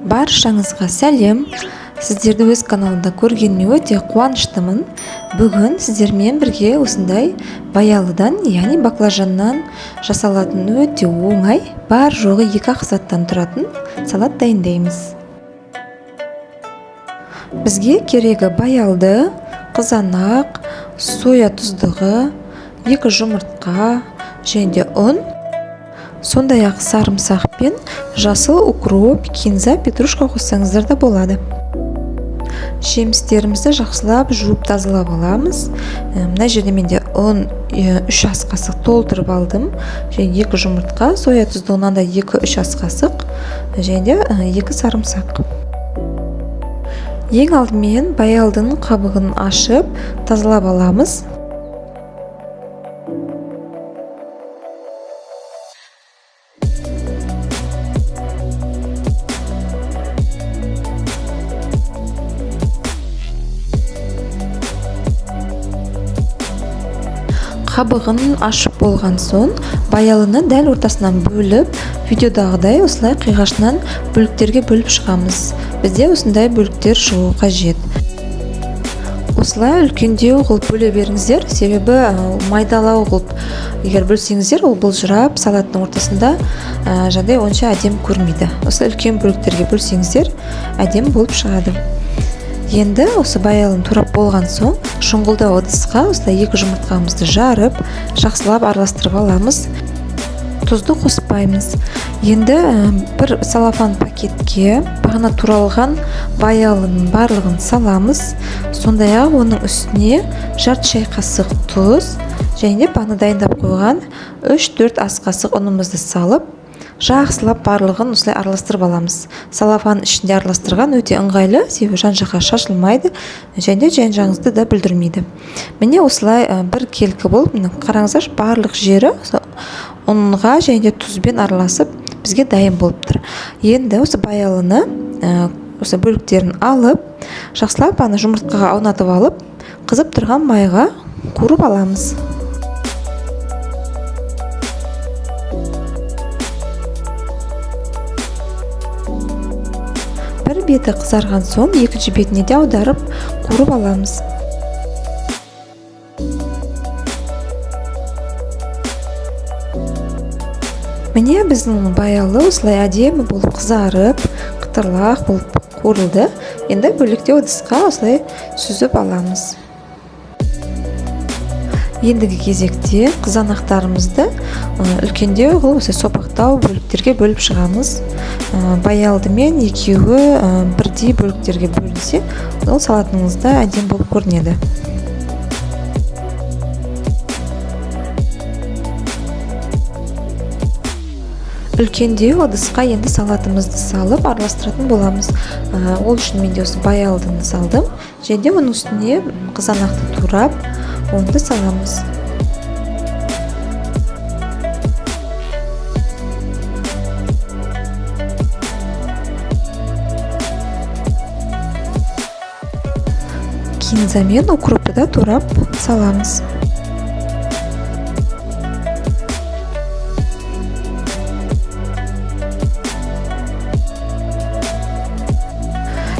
Баршаңызға сәлем. Сіздерді өз каналында көргеніме өте қуаныштымын. Бүгін сіздермен бірге осындай баялыдан, яғни баклажаннан жасалатын өте оңай, бар жоғы 2 заттан тұратын салат дайындаймыз. Бізге керегі баялды, қызанақ, соя тұздығы, 2 жұмыртқа және ұн, сондай-ақ сарымсақ пен жасыл укроп, кинза, петрушка қоссаңыздар да болады. Жемістерімізді жақсылап жуып тазалап аламыз. Мына жерде менде ұн 3 ас қасық толтырып алдым. Және 2 жұмыртқа, соя тұздығынан да 2-3 ас қасық және 2 сарымсақ. Ең алдымен баялдың қабығын ашып тазалап аламыз. Қабығын ашып болған соң, баялыны дәл ортасынан бөліп, видеодағыдай осылай қиғашынан бөліктерге бөліп шығамыз. Бізде осындай бөліктер шығу қажет. Осылай үлкендеу қылып бөле беріңіздер, себебі майдалау қылып егер бөлсеңіздер, ол бұлжырап салаттың ортасында жағдай онша әдем көрмейді. Осылай үлкен бөліктерге бөлсеңіздер, әдем болып шығады. Енді осы баялын турап болған соң, шұңғылдау ыдысқа осылай 2 жұмыртқамызды жарып, жақсылап араластырып аламыз. Тұзды қоспаймыз. Енді бір салафан пакетке бағана туралған баялының барлығын саламыз. Сондай-ақ оның үстіне жарты шай қасық тұз және бағана дайындап қойған 3-4 ас қасық ұнымызды салып, жақсылап барлығын осылай араластырып аламыз. Салафан ішінде араластырған өте ыңғайлы, себебі жан-жаққа шашылмайды және жан-жағыңызды да бүлдірмейді. Міне осылай бір келкі болып, қараңыздар, барлық жері ұнға және тұзбен араласып бізге дайын болып тұр. Енді осы баялыны осы бөліктерін алып, жақсылап жұмыртқаға аунатып алып, қызып тұрған майға қуырып аламыз. Бір беті қызарған соң, екінші бетіне де аударып қуырып аламыз. Міне біздің баялы осылай әдемі болып қызарып, қытырлақ болып қуырылды. Енді бөлікте ыдысқа осылай сүзіп аламыз. Ендігі кезекте қызанақтарымызды үлкендеу қылып осылай сопақтау бөліктерге бөліп шығамыз. Баялды мен екеуі бірдей бөліктерге бөлінсе, ол салатыңызда әдем болып көрінеді. Үлкендеу ыдысқа енді салатымызды салып араластыратын боламыз. Ол үшін мен де осы баялдыны салдым. Және оның үстіне қызанақты турап, оны саламыз. Кинза мен укропты да турап саламыз.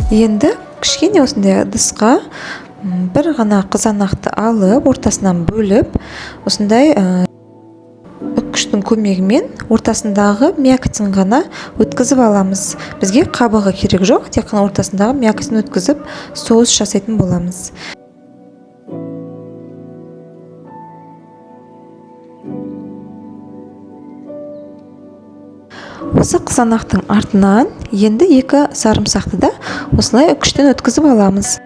Енді кішкене осындай ыдысқа бір ғана қызанақты алып, ортасынан бөліп, осындай үккіштің көмегімен ортасындағы мякотін ғана өткізіп аламыз. Бізге қабығы керек жоқ, тек қана ортасындағы мякотін өткізіп, соус жасайтын боламыз. Осы қызанақтың артынан енді 2 сарымсақты да осылай үккіштен өткізіп аламыз.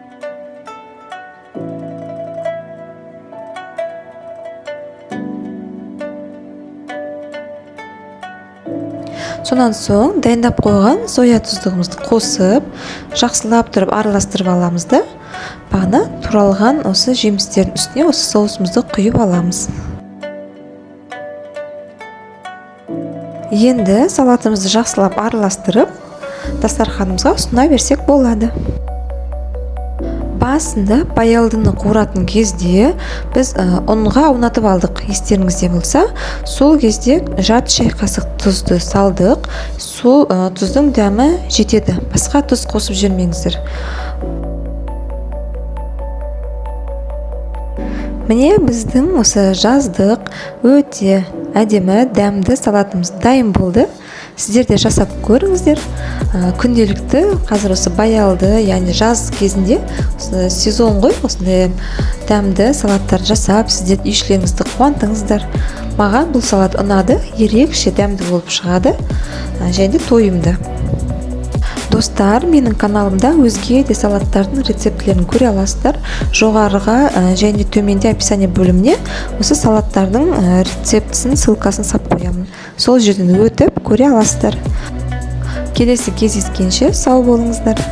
Сонан соң дайындап қойған соя тұздығымызды қосып, жақсылап тұрып араластырып аламыз да, бағана туралған осы жемістердің үстіне осы соусымызды құйып аламыз. Енді салатымызды жақсылап араластырып, дастарханымызға ұсына берсек болады. басында баялдыны қуыратын кезде біз ұнға аунатып алдық. Естеріңізде болса, сол кезде жарты шай қасық тұзды салдық. Сол тұздың дәмі жетеді. Басқа тұз қосып жүрмеңіздер. Міне біздің осы жаздық өте әдемі дәмді салатымыз дайын болды. Сіздер де жасап көріңіздер. Күнделікті қазір осы баялды, яғни жаз кезінде сезон ғой, осындай дәмді салаттар жасап, сіздер үйшілеріңізді қуантыңыздар. Маған бұл салат ұнады, ерекше дәмді болып шығады, және де тойымды. Достар, менің каналымда өзге де салаттардың рецептілерін көре аласыздар. Жоғарыға және төменде описание бөліміне осы салаттардың рецептісін, ссылкасын сап қоямын. Сол жерден өтіп көре аласыздар. Келесі кездескенше сау болыңыздар.